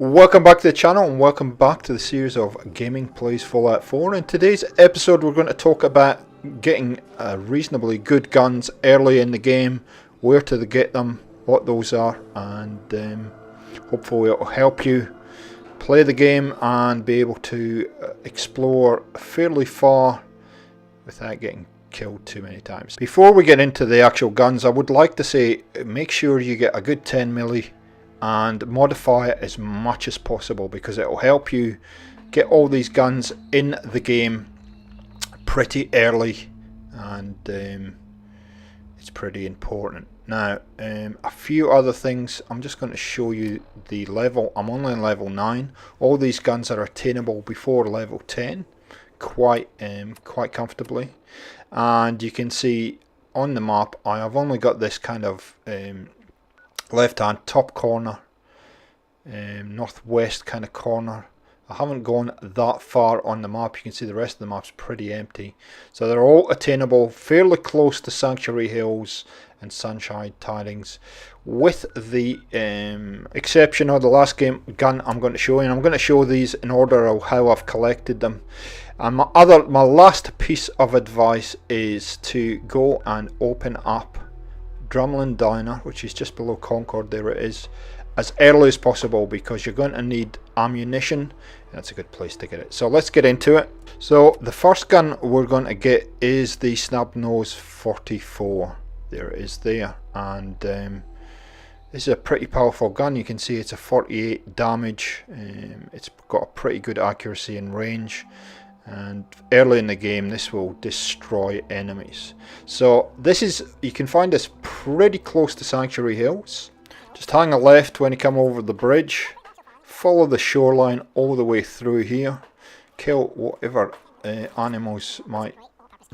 Welcome back to the channel and welcome back to the series of Gaming Plays Fallout 4. In today's episode we're going to talk about getting reasonably good guns early in the game, where to get them, what those are, and hopefully it will help you play the game and be able to explore fairly far without getting killed too many times. Before we get into the actual guns, I would like to say make sure you get a good 10 milli and modify it as much as possible, because it will help you get all these guns in the game pretty early, and it's pretty important. Now a few other things. I'm just going to show you the level. I'm only on level 9. All these guns are attainable before level 10 quite comfortably, and you can see on the map I have only got this kind of left hand top corner, northwest kind of corner. I haven't gone that far on the map. You can see the rest of the map's pretty empty, so they're all attainable fairly close to Sanctuary Hills and Sunshine Tidings, with the exception of the last gun I'm going to show you. And I'm going to show these in order of how I've collected them. And my last piece of advice is to go and open up Drumlin Diner, which is just below Concord. There it is, as early as possible, because you're going to need ammunition, and that's a good place to get it. So let's get into it. So the first gun we're going to get is the Snub Nose 44. There it is there, and this is a pretty powerful gun. You can see it's a 48 damage. It's got a pretty good accuracy and range, and early in the game this will destroy enemies. So this is, you can find this pretty close to Sanctuary Hills. Just hang a left when you come over the bridge, follow the shoreline all the way through here, kill whatever animals might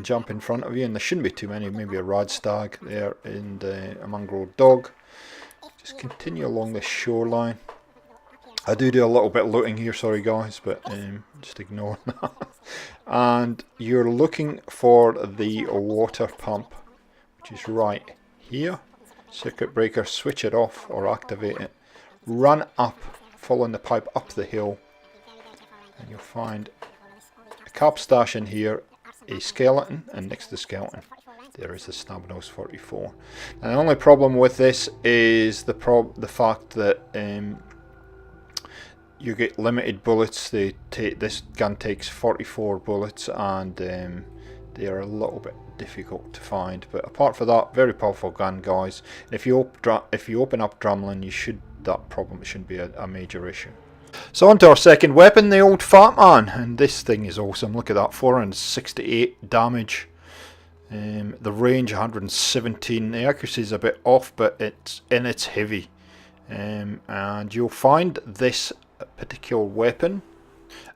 jump in front of you, and there shouldn't be too many, maybe a rad stag there and a mongrel dog. Just continue along the shoreline. I do a little bit of looting here, sorry guys, but just ignore that. And you're looking for the water pump, which is right here. Circuit breaker, switch it off or activate it. Run up, following the pipe up the hill, and you'll find a cap stash in here, a skeleton, and next to the skeleton there is the Snub Nose 44. And the only problem with this is the fact that you get limited bullets. This gun takes 44 bullets, and they are a little bit difficult to find. But apart from that, very powerful gun, guys. And if you open up Drumlin, that problem shouldn't be a major issue. So on to our second weapon, the old Fat Man, and this thing is awesome. Look at that, 468 damage. The range 117. The accuracy is a bit off, but it's heavy. And you'll find this particular weapon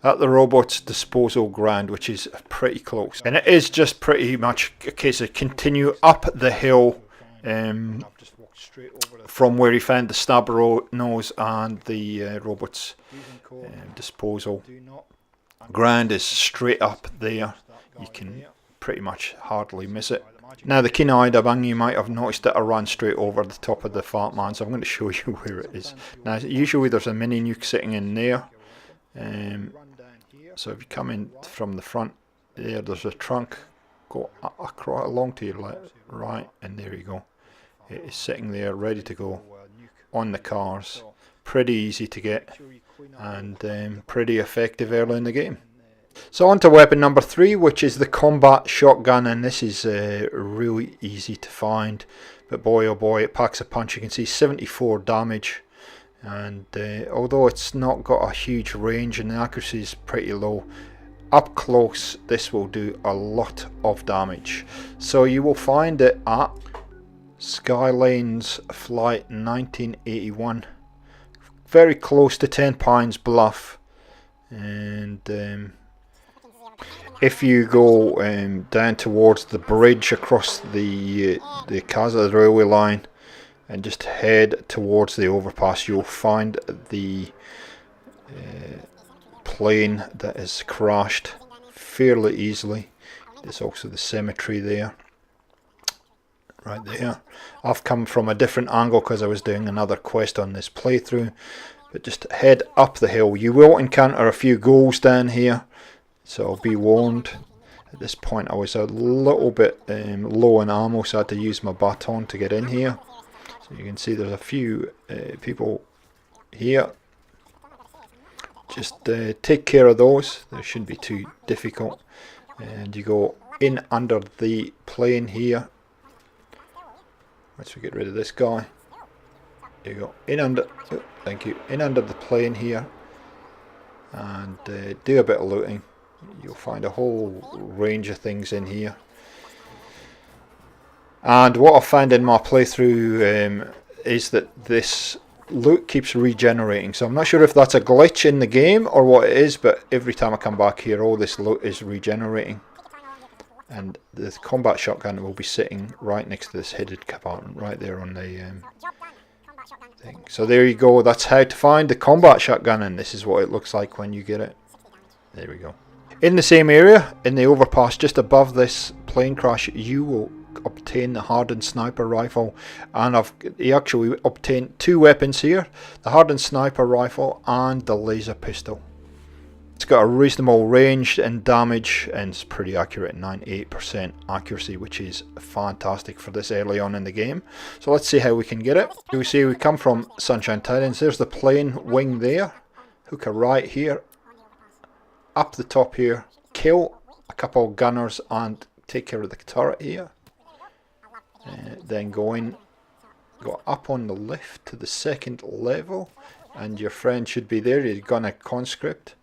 at the robot's disposal ground, which is pretty close, and it is just pretty much a case of continue up the hill from where you found the Snub Nose, and the robot's disposal ground is straight up there. You can pretty much hardly miss it. Now the keen-eyed abang, you might have noticed that I ran straight over the top of the Fat Man, so I'm going to show you where it is. Now usually there's a mini nuke sitting in there, so if you come in from the front there's a trunk, go across along to your left, right, and there you go. It is sitting there ready to go on the cars. Pretty easy to get, and pretty effective early in the game. So on to weapon number 3, which is the combat shotgun, and this is really easy to find, but boy oh boy, it packs a punch. You can see 74 damage, and although it's not got a huge range and the accuracy is pretty low, up close this will do a lot of damage. So you will find it at Skylanes Flight 1981, very close to 10 Pines Bluff, and if you go down towards the bridge across the Casa railway line and just head towards the overpass, you'll find the plane that has crashed fairly easily. There's also the cemetery there, right there. I've come from a different angle because I was doing another quest on this playthrough, but just head up the hill. You will encounter a few ghouls down here, so be warned. At this point I was a little bit low on ammo, so I had to use my baton to get in here. So you can see there's a few people here. Just take care of those, they shouldn't be too difficult. And you go in under the plane here. Once we get rid of this guy, there you go, in under, oh, thank you, in under the plane here, and do a bit of looting. You'll find a whole range of things in here. And what I found in my playthrough is that this loot keeps regenerating, so I'm not sure if that's a glitch in the game or what it is, but every time I come back here all this loot is regenerating. And the combat shotgun will be sitting right next to this hidden compartment right there on the thing. So there you go, that's how to find the combat shotgun, and this is what it looks like when you get it. There we go. In the same area, in the overpass just above this plane crash, you will obtain the Hardened sniper rifle, and you actually obtain two weapons here, the Hardened sniper rifle and the laser pistol. It's got a reasonable range and damage, and it's pretty accurate, 98% accuracy, which is fantastic for this early on in the game. So let's see how we can get it. You see we come from Sunshine Titans, there's the plane wing there, hook a right here, up the top here, kill a couple of gunners and take care of the turret here. Then go up on the lift to the second level, and your friend should be there. You're gonna conscript,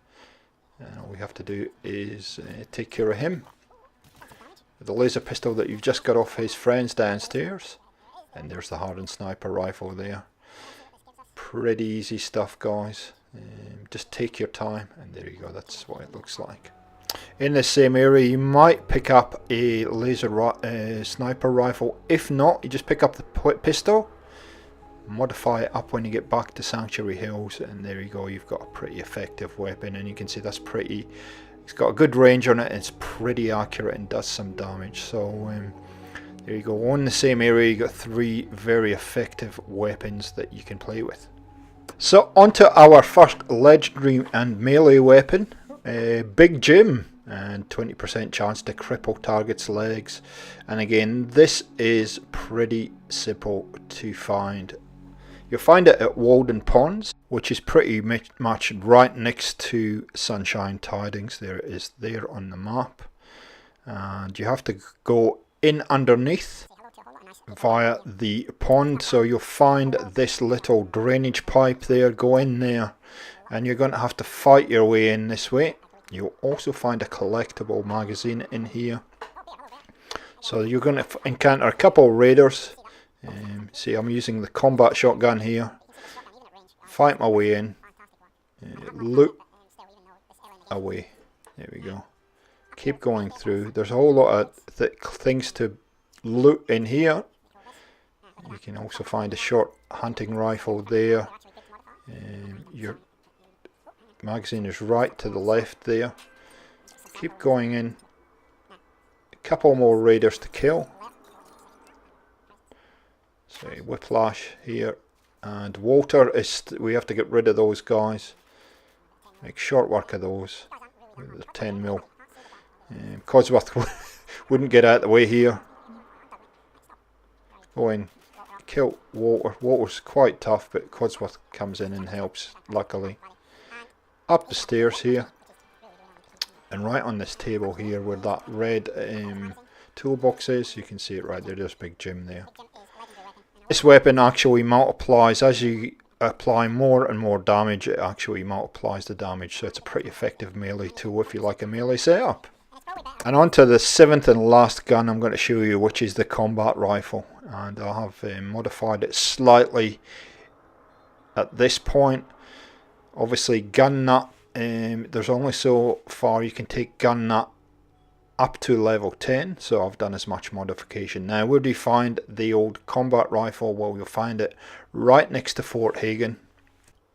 and all we have to do is take care of him with the laser pistol that you've just got off his friends downstairs. And there's the Hardened sniper rifle there. Pretty easy stuff, guys. Just take your time, and there you go, that's what it looks like. In this same area you might pick up a laser sniper rifle. If not, you just pick up the pistol, modify it up when you get back to Sanctuary Hills, and there you go, you've got a pretty effective weapon. And you can see that's pretty, it's got a good range on it, and it's pretty accurate and does some damage. So there you go, on the same area you got three very effective weapons that you can play with. So onto our first legendary and melee weapon, Big Jim, and 20% chance to cripple target's legs. And again, this is pretty simple to find. You'll find it at Walden Ponds, which is pretty much right next to Sunshine Tidings. There it is there on the map, and you have to go in underneath via the pond. So you'll find this little drainage pipe there, go in there, and you're going to have to fight your way in this way. You'll also find a collectible magazine in here. So you're going to encounter a couple of raiders. See, I'm using the combat shotgun here. Fight my way in. Loot away. There we go. Keep going through. There's a whole lot of things to loot in here. You can also find a short hunting rifle there. Your magazine is right to the left there. Keep going in. A couple more raiders to kill. So Whiplash here, and Walter is, we have to get rid of those guys. Make short work of those with the 10mm. Codsworth wouldn't get out of the way here. Go in, kill Walter. Walter's quite tough, but Codsworth comes in and helps, luckily. Up the stairs here, and right on this table here where that red toolbox is, you can see it right there, there's Big Jim there. This weapon actually multiplies, as you apply more and more damage, it actually multiplies the damage, so it's a pretty effective melee tool if you like a melee setup. And on to the seventh and last gun I'm going to show you, which is the combat rifle, and I have modified it slightly at this point. Obviously gun nut, there's only so far you can take gun nut up to level 10, so I've done as much modification. Now where do you find the old combat rifle? Well, you'll find it right next to Fort Hagen,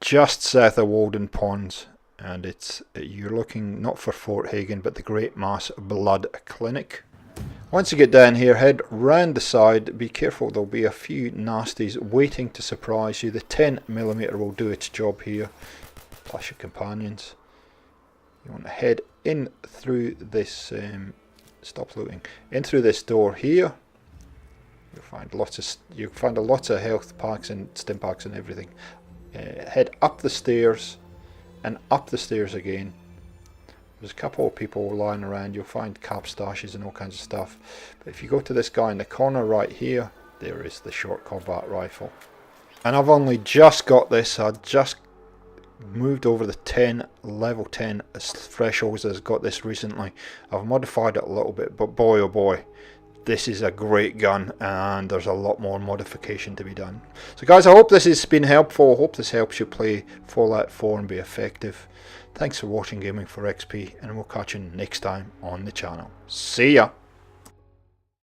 just south of Walden Ponds, and you're looking not for Fort Hagen but the Great Mass Blood Clinic. Once you get down here, head round the side. Be careful, there'll be a few nasties waiting to surprise you. The 10mm will do its job here, plus your companions. You want to head in through this, stop looting, in through this door here. You'll find a lot of health packs and stim packs and everything. Head up the stairs and up the stairs again. There's a couple of people lying around. You'll find cap stashes and all kinds of stuff. But if you go to this guy in the corner right here, there is the short combat rifle. And I've only just got this. I just moved over the level 10 thresholds. I've got this recently. I've modified it a little bit, but boy oh boy, this is a great gun, and there's a lot more modification to be done. So guys, I hope this has been helpful. I hope this helps you play Fallout 4 and be effective. Thanks for watching Gaming for XP, and we'll catch you next time on the channel. See ya!